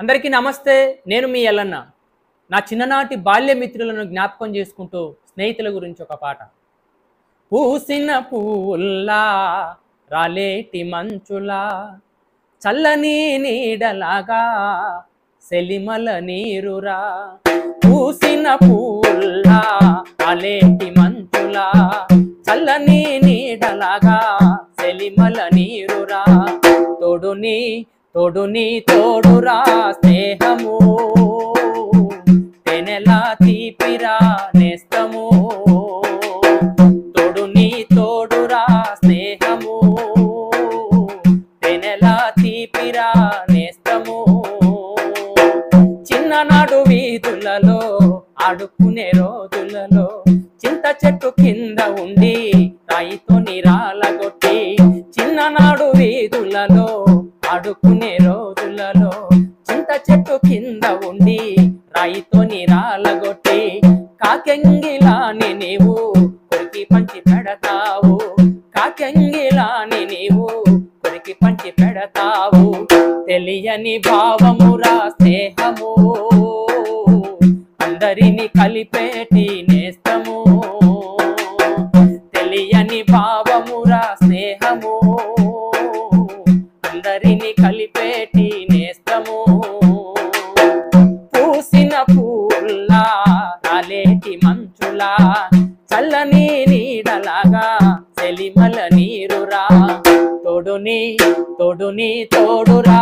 అందరికీ నమస్తే. నేను మీ ఎల్లన్న. నా చిన్ననాటి బాల్య మిత్రులను జ్ఞాపకం చేసుకుంటూ స్నేహితుల గురించి ఒక పాట. పూసిన పువ్వుల్లా రాలేటి మంచులా చల్లని నీడలాగా సెలిమల నీరురా. పూసిన పువ్వుల్లా రాలేటి మంచులా చల్లని నీడలాగా సెలిమల నీరురా. తోడుని తోడురా స్నేహము తెనెలా తీపిరా నేస్తము. తోడుని తోడురా స్నేహము తెనెలా తీపిరా నేస్తము. చిన్ననాడు వీధులలో ఆడుకునే రోజులలో చింత చెట్టు కింద ఉండి రాయితో నిరాలగొట్టి. చిన్ననాడు వీధులలో ఆడుకునే రోజులలో చింత చెట్టు కింద ఉండి రాయితో నిరాలగొట్టి. కాకెంగిలాని నీవు కొరికి పంచి పెడతావు, కాకెంగిలాని నీవు కొరికి పంచి పెడతావు. తెలియని భావమురా స్నేహము అందరిని కలిపేటి నేస్తము. తెలియని భావమురా స్నేహము అందరిని కలిపేటి నేస్తము. పూసిన పూల్లా రాలేటి మంచులా చల్లని నీడలాగా సెలిమల నీరురా. తోడుని తోడురా